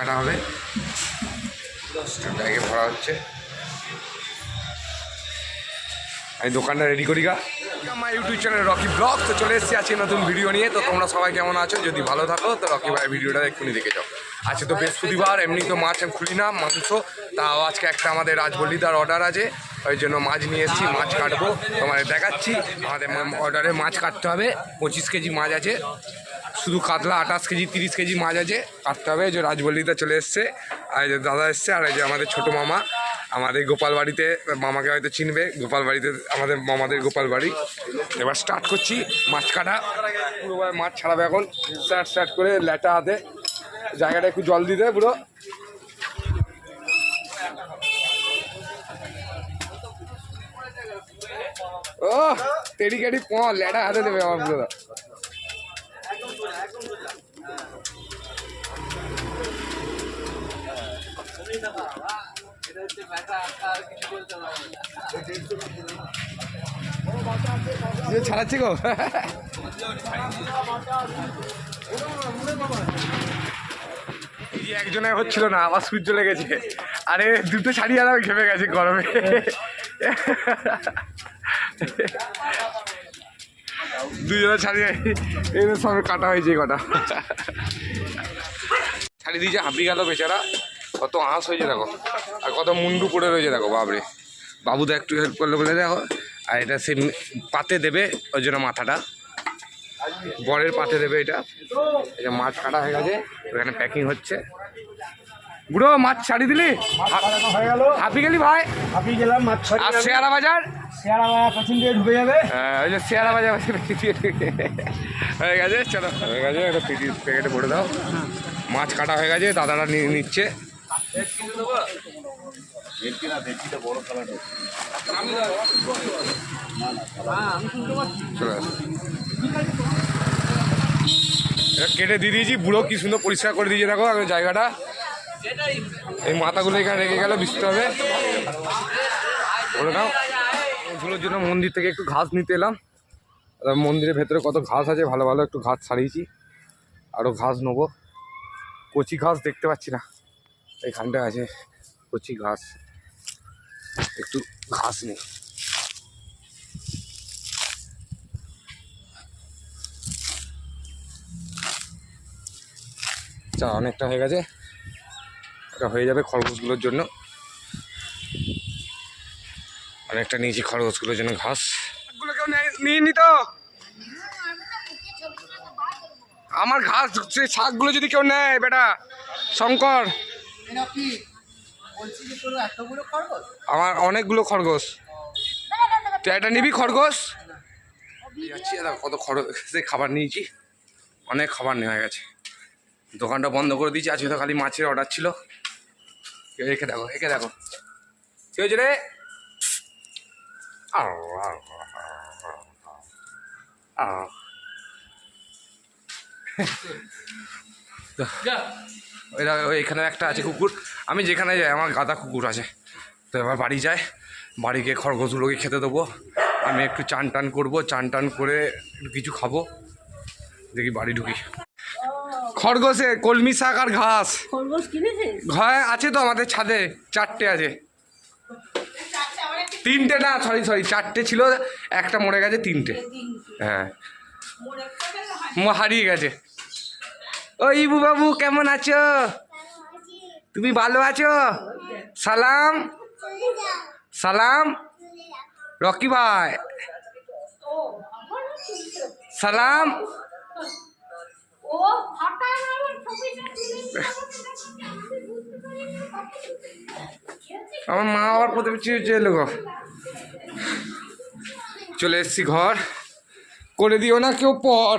কাটা হবে, ব্যাগে ভরা হচ্ছে। আমি দোকানটা রেডি করি গা। আমার ইউটিউব চ্যানেল রকি ব্লগ, তো চলে এসেছি আজকে নতুন ভিডিও নিয়ে। তো তোমরা সবাই কেমন আছো? যদি ভালো থাকো তো রকি ভাই ভিডিওটা এক্ষুনি দেখে যাও। আজকে তো বৃহস্পতিবার, এমনি তো মাছ আমি খুলি না, মাংস। তাও আজকে একটা আমাদের রাজবল্লিদার অর্ডার আছে, ওই জন্য মাছ নিয়ে এসেছি, মাছ কাটবো, তোমাদের দেখাচ্ছি। আমাদের অর্ডারে মাছ কাটতে হবে, 25 কেজি মাছ আছে, শুধু কাতলা 28 কেজি 30 কেজি মাছ আছে, কাটতে হবে। যে রাজবল্লিদা চলে এসছে, আর এই যে দাদা এসছে, আর এই যে আমাদের ছোটো মামা, আমাদের গোপাল বাড়িতে, মামাকে হয়তো চিনবে, গোপাল বাড়িতে আমাদের মামাদের গোপাল বাড়ি। এবার স্টার্ট করছি মাছ কাটা, পুরোবার মাছ ছাড়াবে এখন, স্টার্ট করে ল্যাটা হাতে, জায়গাটা একটু জল দিতে পুরো। ও তেড়ি কাটি ল্যাটা হাতে দেবে আমার পুরো। ছাড়াচ্ছি গো, একজনে হচ্ছিল না, আবার সূর্য লেগেছে। আরে দুটো ছাড়িয়ে আর ঘেমে গেছে গরমে। দুজনে ছাড়িয়ে এদের সঙ্গে কাটা হয়েছে কটা, ছাড়িয়ে দিয়েছে, হাঁপিয়ে গেল বেচারা। কত আঁশ হয়েছে দেখো, আর কত মুন্ডু পড়ে রয়েছে দেখো। বাবরে, বাবুদা একটু হেল্প করলে বলে দেখো। আর এটা সে পাতে দেবে, ওই জন্য মাথাটা বরের পাতে দেবে। এটা মাছ কাটা হয়ে গেছে, ওখানে প্যাকিং হচ্ছে। বুড়ো মাছ ছাড়ি দিলি, হাঁপিয়ে গেলি ভাই? হাঁপিয়ে গেলাম। মাছ আর শেয়ারা বাজার, শেয়ারা বাজার পেছন দিয়ে ঢুকে যাবে। হ্যাঁ, ওই যে শেয়ারা বাজার হয়ে গেছে। চলো হয়ে গেছে, একটা প্যাকেটে ভরে দাও। মাছ কাটা হয়ে গেছে, দাদারা নিয়ে নিচ্ছে। কেটে দিয়ে দিয়েছি, বুড়ো কি সুন্দর পরিষ্কার করে দিয়েছে দেখো জায়গাটা। এই মাথাগুলো এখানে রেখে গেলে বিছতে হবে, বলে দাও। ওগুলোর জন্য মন্দির থেকে একটু ঘাস নিতে এলাম। মন্দিরের ভেতরে কত ঘাস আছে, ভালো ভালো একটু ঘাস ছাড়িয়েছি, আরও ঘাস নেবো। কচি ঘাস দেখতে পাচ্ছি না, এইখানটায় আছে কচি ঘাস, একটু ঘাস নেই। চা অনেকটা হয়ে গেছে, এটা হয়ে যাবে খরগোশগুলোর জন্য। অনেকটা নিয়েছি খরগোশগুলোর জন্য ঘাস। শাকগুলো কেউ নিয়ে নি তো, আমার ঘাস সেই শাকগুলো যদি কেউ নেয় বেটা শঙ্কর। আমার অনেকগুলো খরগোশ, তুই একটা নিবি খরগোশ? যাচ্ছি কত খরগোশ খাবার নিয়েছি, অনেক খাবার নেওয়া হয়ে গেছে। দোকানটা বন্ধ করে দিয়েছি, আজকে তো খালি মাছের অর্ডার ছিল। একে দেখো, একে দেখো, কি হয়েছে রে? এখানে একটা আছে কুকুর, আমি যেখানে যাই আমার গাদা কুকুর আছে। তো এবার বাড়ি যায়, বাড়ি গিয়ে খরগোশগুলোকে খেতে দেবো। আমি একটু চান টান করবো, চান টান করে একটু কিছু খাবো, দেখি বাড়ি ঢুকি। খরগোশে কলমি শাক আর ঘাস ঘরে আছে তো আমাদের ছাদে, 4টে আছে। 3টে না, সরি 4টে ছিল, একটা মরে গেছে, 3টে। হ্যাঁ, হারিয়ে গেছে। ও ইবু বাবু কেমন আছো? তুমি ভালো আছো? সালাম সালাম রকি ভাই, সালাম। আমার মা আবার প্রথমে এলো গো। চলে এসছি, ঘর করে দিও না কেউ পর।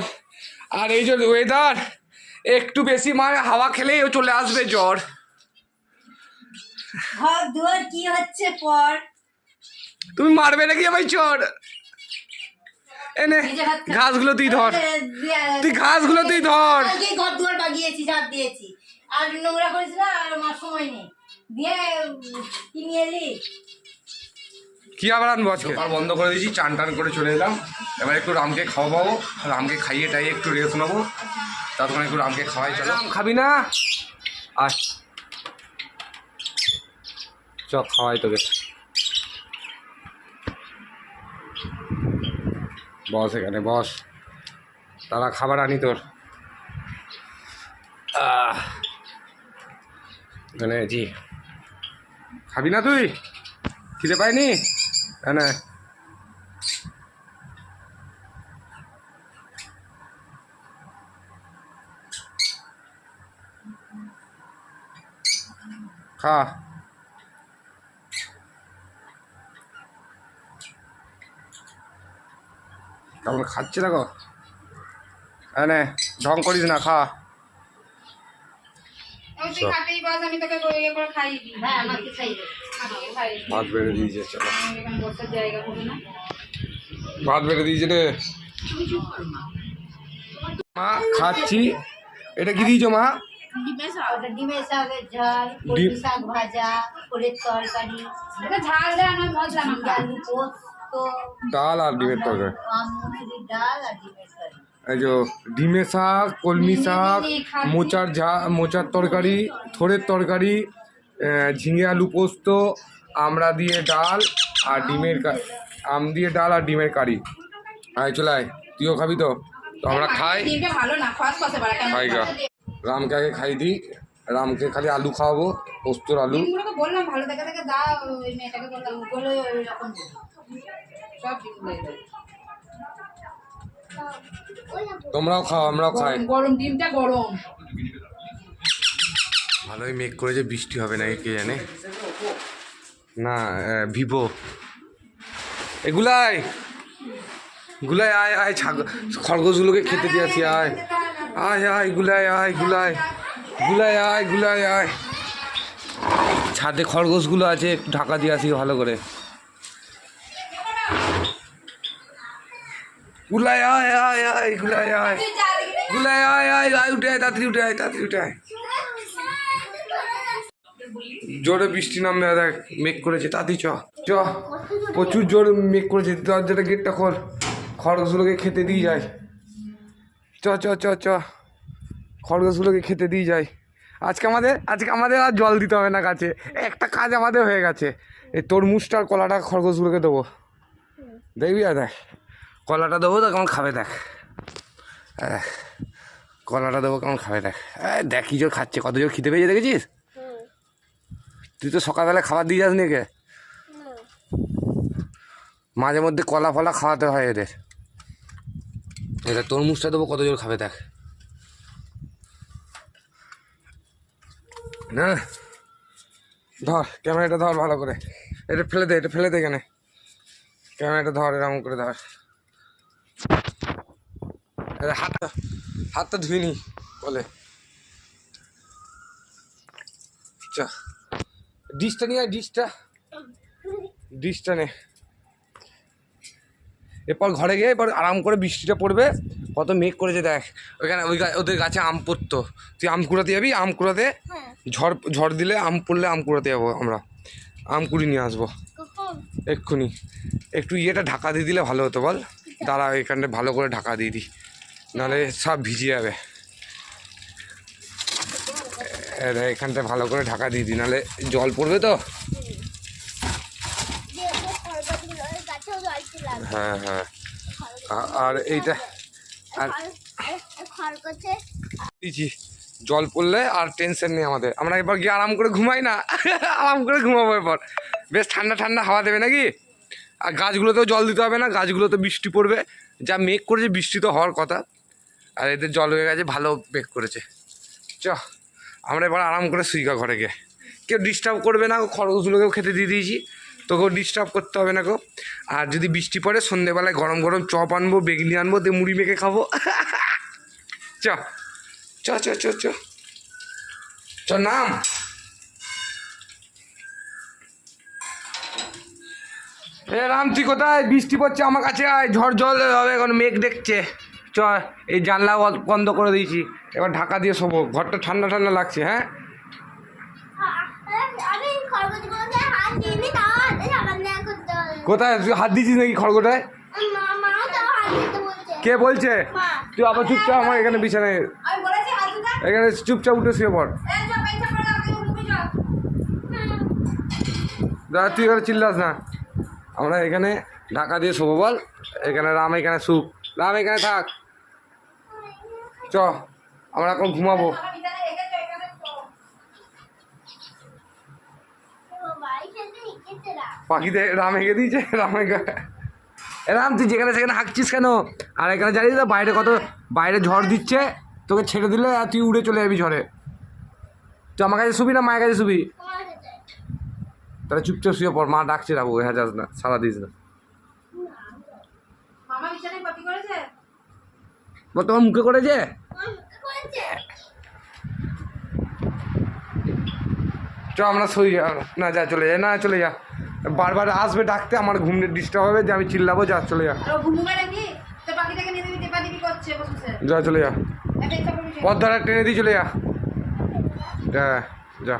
আর এই যে ওয়েদার, একটু বেশি মার হাওয়া খেলেই চলে আসবে জ্বর। কি হচ্ছে পর? তুমি মারবে নাকি আমায় চোর? এনে ঘাসগুলো তুই ধর, তুই ঘাসগুলো তুই ধর। ঘর দুয়ার বাগিয়েছি, ঝাড় দিয়েছি, আর নোংরা করেছি না, আর আমার সময় নেই। দিয়ে কি নিয়ে এলি? কি আবার আনবো আজকে? আর বন্ধ করে দিয়েছি, চান টান করে চলে এলাম। এবার একটু রামকে খাওয়াবো, রামকে খাইয়ে টাইয়ে একটু রেস্ট নেবো, ততক্ষণ একটু রামকে খাওয়াই। চলো, খাবি না? আয় চ খাওয়াই তোকে। বস এখানে বস, তারা খাবার আনি তোর। এখানে জি খাবি না তুই? খিদে পাইনি? না খা। কেমন খাচ্ছে দেখো, এনে ঢং করিস না, খা। হ্যাঁ আমাকে খাইবে। ভাত বেড়ে দিয়েছে, চলো ভাত বেড়ে দিয়েছে রে মা, খাচ্ছি। এটা কি দিয়েছো মা? ওটা ডিমের শাকের ঝাল, কলমি শাক ভাজা, ফলের তরকারি, আলু পোস্ত, ডাল আর ডিমের তরকারি। মুসুরির ডাল আর ডিমের তরকারি। এই যে ডিমের শাক, কলমি শাক, মোচার তরকারি, থোড়ের তরকারি, ঝিঙে আলু পোস্ত, আমড়া দিয়ে ডাল আর ডিমের আম দিয়ে ডাল আর ডিমের কারি। আয় চলে আয়, তুইও খাবি তো? তো আমরা খাই খাই গা। রামকে আগে খাই দিই, রামকে খালি আলু খাওয়াবো, পোস্তর আলু। বললাম ভালো দেখে দেখে দাও, ওই মেয়েটাকে বললাম বলে ওইরকম সব তোমরাও খাও, আমরাও খাই। গরম ডিমটা গরম। ভালোই মেঘ করেছে, বৃষ্টি হবে নাকি কে জানে। না ভিভো এগুলাই গুলাই আয় আয়, খরগোশগুলোকে খেতে দিয়ে আসি। আয় আয় আয় গুলাই আয়, গুলাই গুলাই আয়, গুলাই আয়। ছাদে খরগোশগুলো আছে, একটু ঢাকা দিয়ে আসি ভালো করে। গুলাই আয় আয় আয়, গুলাই আয়, গুলাই আয় আয় আয়, উঠে আয় তাড়াতাড়ি, উঠে আয় তাড়াতাড়ি, উঠে আয়। জোরে বৃষ্টি নামবে, দেখ মেঘ করেছে, তাড়াতাড়ি চ চ, প্রচুর জোরে মেঘ করেছে। দরজাটা গেটটা খোল, খরগোশগুলোকে খেতে দিয়ে যায়। চ চ চ চ, খরগোশগুলোকে খেতে দিয়ে যায়। আজকে আমাদের আর জল দিতে হবে না গাছে, একটা কাজ আমাদের হয়ে গেছে। এই তরমুজটা আর কলাটা খরগোশগুলোকে দেবো, দেখবি? আর দেখ কলাটা দেবো তো কেমন খাবে, দেখ কলাটা দেবো কেমন খাবে, দেখ দেখ কি জোর খাচ্ছে, কত জোর খিদে পেয়েছে দেখেছিস? তুই তো সকালবেলা খাবার দিয়ে যাস নি কে? মাঝে মধ্যে কলা ফলা খাওয়াতে হয় এদের। এটা তরমুজটা দেবো, কত জোর খাবে দেখ। না ধর ক্যামেরাটা, ধর ভালো করে, এটা ফেলে দে, এটা ফেলে দে এখানে। ক্যামেরাটা ধর, এরকম করে ধর। হাতটা ধুই নি বলে। আচ্ছা ডিশটা নিয়ে আয়, ডিশটা নে। এরপর ঘরে গিয়ে এরপর আরাম করে, বৃষ্টিটা পড়বে, কত মেঘ করেছে দেখ। ওইখানে ওদের গাছে আম পড়তো, তুই আম কুড়াতে যাবি? আম কুড়াতে ঝড় দিলে আম পড়লে আম কুড়াতে যাবো আমরা, আম কুড়ি নিয়ে আসবো এক্ষুনি। একটু ইয়েটা ঢাকা দিয়ে দিলে ভালো হতো বল। দাঁড়া এখানটা ভালো করে ঢাকা দিয়ে দিই, নাহলে সব ভিজে যাবে। এখানটা ভালো করে ঢাকা দিয়ে দিই, নাহলে জল পড়বে তো। হ্যাঁ হ্যাঁ, আর এইটা আর দিচ্ছি, জল পড়লে আর টেনশন নেই আমাদের। আমরা এবার গিয়ে আরাম করে ঘুমাই না, আরাম করে ঘুমাবো এরপর। বেশ ঠান্ডা ঠান্ডা হাওয়া দেবে নাকি। আর গাছগুলোতেও জল দিতে হবে না, গাছগুলোতে বৃষ্টি পড়বে। যা মেঘ করেছে, বৃষ্টি তো হওয়ার কথা, আর এদের জল হয়ে গেছে, ভালো মেঘ করেছে। চ আমরা এবার আরাম করে শুইগা ঘরে গিয়ে, কেউ ডিস্টার্ব করবে না। খরগোশগুলোকেও খেতে দিয়ে দিয়েছি, তোকেও ডিস্টার্ব করতে হবে না গো। আর যদি বৃষ্টি পড়ে, সন্ধ্যেবেলায় গরম গরম চপ আনবো, বেগনি আনবো, দিয়ে মুড়ি মেখে খাবো। চ চ চ চ চ চ নাম। এ রাম তুই কোথায়? বৃষ্টি পড়ছে, আমার কাছে আয়, ঝড় জল হবে, এখন মেঘ দেখছে। চ এই জানলা বন্ধ করে দিয়েছি, এবার ঢাকা দিয়ে শোবো, ঘরটা ঠান্ডা ঠান্ডা লাগছে। হ্যাঁ কোথায় তুই হাত দিয়েছিস নাকি খড়গোটায়? কে বলছে? তুই আবার চুপচাপ আমার এখানে বিছানায়, এখানে চুপচাপ উঠে শুয়ে পড়। দাদা তুই এখানে চিল্লাস না, আমরা এখানে ঢাকা দিয়ে শোবো বল। এখানে রাম এখানে সুখ, রাম এখানে থাক, চ আমরা এখন ঘুমাবো। পাখিতে রাম এঁকে দিয়েছে, রাম তুই যেখানে সেখানে হাঁকছিস কেন? আর এখানে জানিস তো বাইরে কত, বাইরে ঝড় দিচ্ছে, তোকে ছেড়ে দিলে আর তুই উড়ে চলে যাবি ঝড়ে। তুই আমার কাছে শুবি না মায়ের কাছে শুবি? তাহলে চুপচাপ শুয়ে পড়, মা ডাকছে, রাখবো, হ্যাঁ যাস না, সারা দিস না। তোমার মুখে করেছে? চ আমরা শুই, না যা চলে যা, না চলে যা, বারবার আসবে ডাকতে, আমার ঘুম ডিস্টার্ব হবে, যে আমি চিল্লাবো, যা চলে যা, যা চলে যা, পথ ধরা টেনে দিয়ে চলে যা, যা।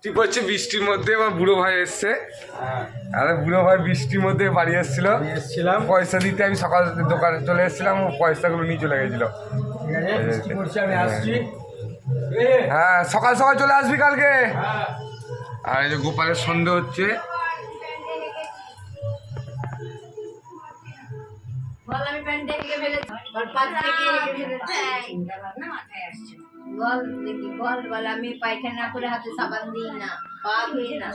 ঠিক হচ্ছে বৃষ্টির মধ্যে আমার বুড়ো ভাই এসছে, আরে বুড়ো ভাই বৃষ্টির মধ্যে বাড়ি এসেছিলাম, পয়সা দিতে আমি সকাল দোকানে চলে এসেছিলাম, ও পয়সাগুলো নিয়ে চলে গেছিল। হ্যাঁ সকাল সকাল চলে আসবি কালকে। আর এই যে গোপালের সন্ধে হচ্ছে, আমি পায়খানা করে হাতে সাবান দিই না, পা ধুই না।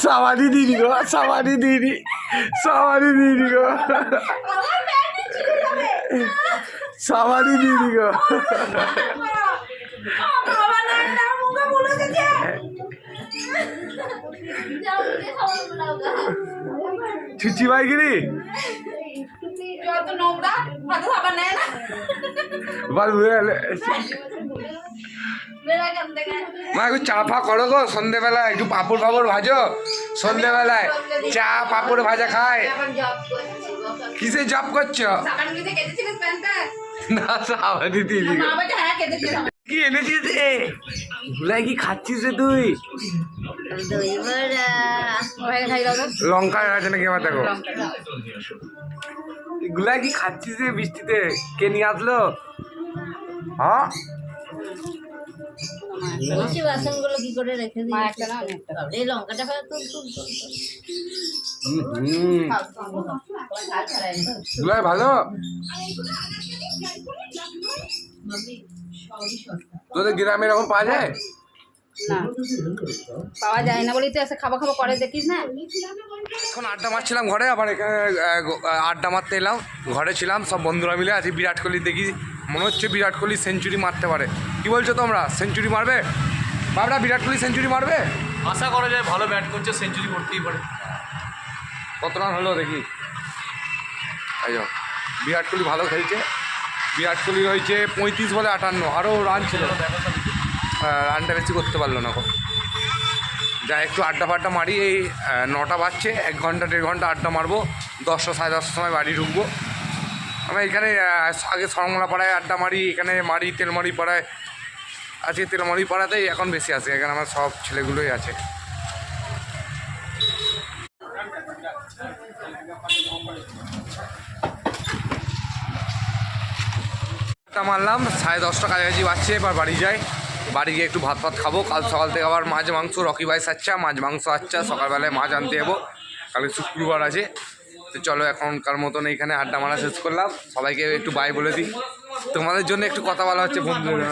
সাবানি দিদি গো, সাবানি দিদি, সাবানি দিদি গো, সাবানি দিদি গো, ছুচি বাইগিরি মা একটু চা ফা করো গো, সন্ধ্যেবেলায় একটু পাপড় ফাপড় ভাজো, সন্ধ্যেবেলায় চা পাপড় ভাজা খায়। কিসে জব করছো? না সাবানি দিদি কি এনেছিস রে? গুলাই কি খাচ্ছিস রে তুই? লঙ্কা আছে নাকি আমার দেখো, গুলাই কি খাচ্ছিস রে বৃষ্টিতে? কে নিয়ে আসলো? হ্যাঁ বাসনগুলো কি করে রেখে দিই, এই লঙ্কাটা গুলাই ভালো। তোদের গ্রামে এরকম পাওয়া যায় না, পাওয়া যায় না বলেই তো এসে খাবো খাবো করে, দেখিস না। এখন আড্ডা মারছিলাম ঘরে, আবার এখানে আড্ডা মারতে এলাম, ঘরে ছিলাম সব বন্ধুরা মিলে। আজকে বিরাট কোহলি দেখি, মনে হচ্ছে বিরাট কোহলি সেঞ্চুরি মারতে পারে। কি বলছো তোমরা, সেঞ্চুরি মারবে বাবরা? বিরাট কোহলি সেঞ্চুরি মারবে? আশা করা যায়, ভালো ব্যাট করছে, সেঞ্চুরি করতেই পারে। কত রান হলো দেখি। এই যো বিরাট কোহলি ভালো খেলছে, বিরাট কোহলি হয়েছে 35 বলে 58, আরও রান ছিল, রানটা বেশি করতে পারলো না। এখন যা একটু আড্ডা ফাড্ডা মারি, এই 9টা বাজছে, 1 ঘন্টা 1.5 ঘন্টা আড্ডা মারবো, 10টা সাড়ে 10টার সময় বাড়ি ঢুকবো। আমরা এখানে আগে সরমলা পাড়ায় আড্ডা মারি, এখানে মারি তেলমারি পাড়ায়, আজকে তেলমারি পাড়াতেই এখন বেশি আছে, এখানে আমার সব ছেলেগুলোই আছে। আড্ডা মারলাম, 10:30 কাছাকাছি বাজছে, এবার বাড়ি যাই, বাড়ি গিয়ে একটু ভাত ফাত খাবো। কাল সকাল থেকে আবার মাছ মাংস, রকি ভাই সাচ্চা মাছ মাংস আচ্ছা, সকালবেলায় মাছ আনতে যাবো, কালকে শুক্রবার আছে। তো চলো এখনকার মতন এইখানে আড্ডা মারা শেষ করলাম, সবাইকে একটু বাই বলে দিই। তোমাদের জন্য একটু কথা বলা হচ্ছে বন্ধুদের,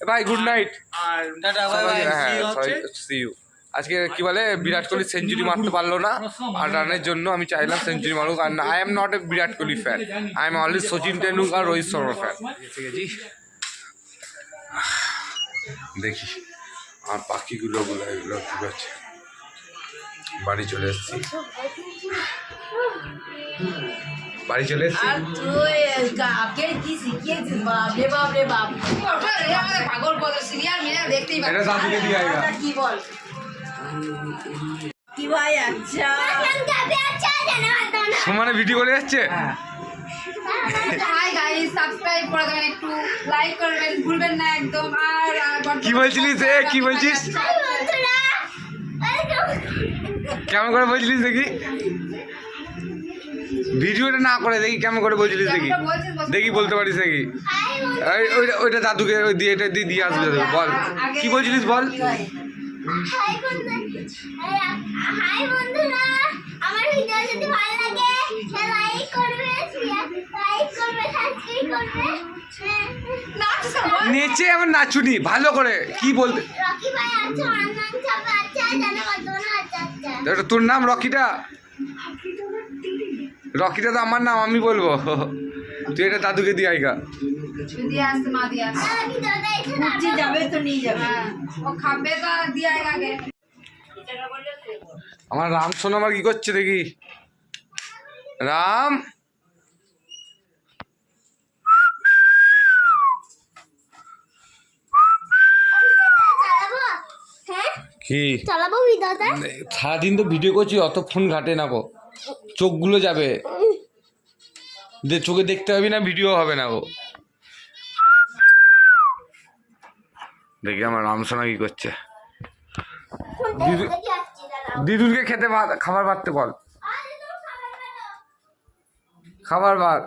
ভাই গুড নাইট, হ্যাঁ সি ইউ। আজকে কি বলে, বিরাট কোহলি সেঞ্চুরি মারতে পারলো না, 8 রানের জন্য আমি চাইলাম সেঞ্চুরি মারুক। আর I am not a Virat Kohli fan, I am only Sachin Tendulkar, Rohit Sharma fan. ঠিক আছে দেখি আর পাখিগুলো এগুলো কি করছে। বাড়ি চলে এসেছি, বাড়ি চলে এসেছি। এটা দাদুকে দিয়ে আইগা। সুমানে ভিডিও করে যাচ্ছে। হাই গাইস, সাবস্ক্রাইব করে দেবেন, একটু লাইক করবেন, ভুলবেন না একদম। আর কি বলছিলিস কি বলছিস? কেমন করে বলছিলিস দেখি? ভিডিওটা না করে দেখি কেমন করে বলছিলিস দেখি, দেখি বলতে পারিস নাকি? ওইটা দাদুকে ওই দিয়ে এটা দিয়ে আসবে দাদু। বল কি বলছিলিস বল। হাই বন্ধুরা, আমার ভিডিও যদি ভালো লাগে লাইক করবে, সাবস্ক্রাইব করবে। নেচে আমার নাচুনি ভালো করে কি বলতে। রকি ভাই আছে, অনলাইন সব আছে, জানো কত না আছে। এটা তোর নাম রকিটা? রকিটা তো আমার নাম, আমি বলবো। তুই এটা দাদুকে দিয়ে আইগা। দিয়ে আসতে মা দিয়ে আসতে। ভিডিওটা এসে বুঝছি যাবে তো নিয়ে যাবে। হ্যাঁ, ও খাবে তো দিয়ে আয় আগে। আমার রাম সোনা আমার কি করছে দেখি। রাম চালাবো, হ্যাঁ কি চালাবো ভিডিওটা। সারাদিন তো ভিডিও করছি, অত ফোন ঘাটে না গো, চোখগুলো যাবে। চোখে দেখতে হবে না, ভিডিও হবে না গো। দেখি আমার রামসোনা কি করছে। দিদুনকে খেতে খাবার বাড়তে বল, খাবার ভাত।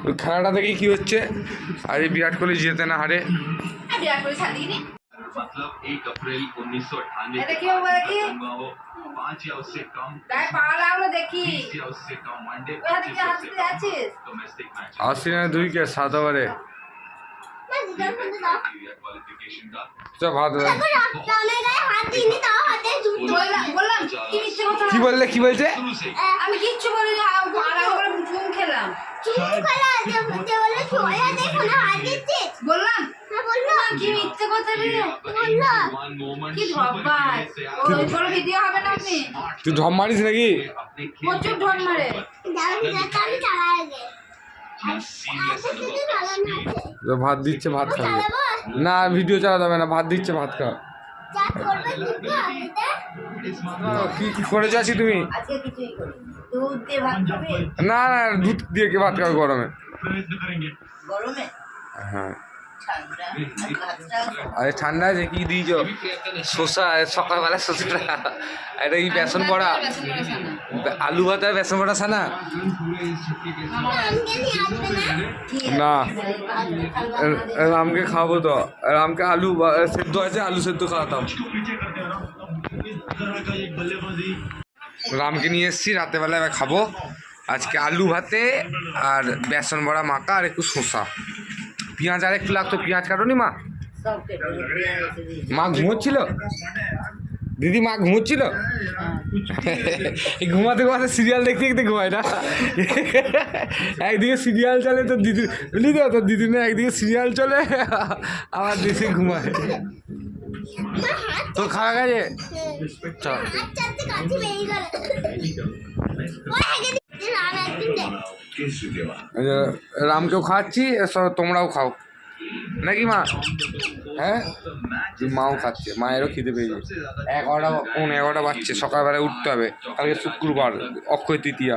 ওই খেলাটা দেখি কি হচ্ছে। আর এই বিরাট কোহলি জেতে না হারে। বিরাট কোহলি ছাড়িয়ে নি। मतलब 1 अप्रैल 1998 এটা কি হবে দেখি? 5 या उससे कम গায়ে পাড়া লাগলো দেখি। 20 या उससे कम वनडे ওই হাতে কি হাতে যাচ্ছিস? डोमेस्टिक मैच অস্ট্রেলিয়া 2 কে 7 ওভারে क्वालिफिकेशन का চল ভাত ভাত। রামের গায়ে হাত দিইনি, তাও হাতে জুতো। বললাম কি মিথ্যে কথা। কি বললে কি বলছে? আমি কিচ্ছু বলিনি, পাড়া করে চুম খেলাম। চুপ করে যে বলে সোয়া দেখো না হাত দিচ্ছিস। বললাম হ্যাঁ বললো, কি মিথ্যে কথা রে। বললো वन मोमेंट কি ধব্বাস। ওইগুলো ভিডিও হবে না আপনি? তুই ঢম মারিস নাকি? প্রচুর ঢোল মারে। যাও ভিডিওটা আমি চালাই আগে। सीरियस আচ্ছা যদি চালানো আছে তো ভাত দিচ্ছে, ভাত খাবে চালাবো, না। ভিডিও চালাতে হবে না, ভাত দিচ্ছে, ভাত খা। চাট করবে দুটো দিতে। কি কি করেছো আছি তুমি? আজকে কিছুই করি, দুধ দিয়ে ভাত খাবে না না, দুধ দিয়ে কে ভাত খাবে গরমে? গরমে, হ্যাঁ ঠান্ডা আর ভাতটা আরে ঠান্ডা আছে কি দিয়েছো? শসা সকালবেলা শসাটা, এটা কি বেসন বড়া, আলু ভাত আর বেসন বড়া ছানা আমাকে নিয়ে আসবে না। না। রামকে খাবো তো, রামকে আলু সেদ্ধ আছে, আলু সেদ্ধ খাওয়াতাম। রামকে নিয়ে এসেছি রাতেরবেলা, এবার খাবো আজকে আলু ভাতে আর বেসন বড়া মাখা আর একটু শসা। পেঁয়াজ আর একটু লাগতো, পেঁয়াজ কাটোনি মা? সব কেটে দিয়ে রেখে দিয়েছি। মা ঘুমোচ্ছিল? দিদি মা ঘুমোচ্ছিল? এই ঘুমাতে ঘুমাতে সিরিয়াল দেখতে দেখতে ঘুমায় না। একদিকে সিরিয়াল চলে তো দিদি, বুঝলি তো, তোর দিদি না একদিকে সিরিয়াল চলে আবার দেশে ঘুমায়। তোর খাওয়া গেছে? চল আচ্ছা আচ্ছা কাছে বেরিয়ে গেল। ওই আগে দিতে রাম একদিন দে। এই যে রামকেও খাওয়াচ্ছি, তোমরাও খাও নাকি মা? হ্যাঁ মাও খাচ্ছে, মায়েরও খিদে পেয়ে যায়। 11টা বাজছে, সকালবেলায় উঠতে হবে, কালকে শুক্রবার, অক্ষয় তৃতীয়া।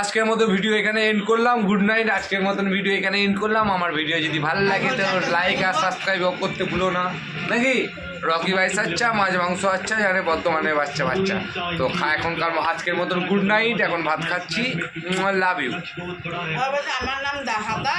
আজকের মতো ভিডিও এখানে এন্ড করলাম। Good night. আজকের মতন ভিডিও এখানে এন্ড করলাম। আমার ভিডিও যদি ভালো লাগে তো লাইক আর সাবস্ক্রাইব করতে ভুলো না নাকি। রকি ভাই আচ্ছা, মাছ মাংস আচ্ছা, জানে বর্তমানে বাচ্চা বাচ্চা তো এখনকার আজকের মতন গুড নাইট। এখন ভাত খাচ্ছি। Love you. আমার নাম দাহাদা।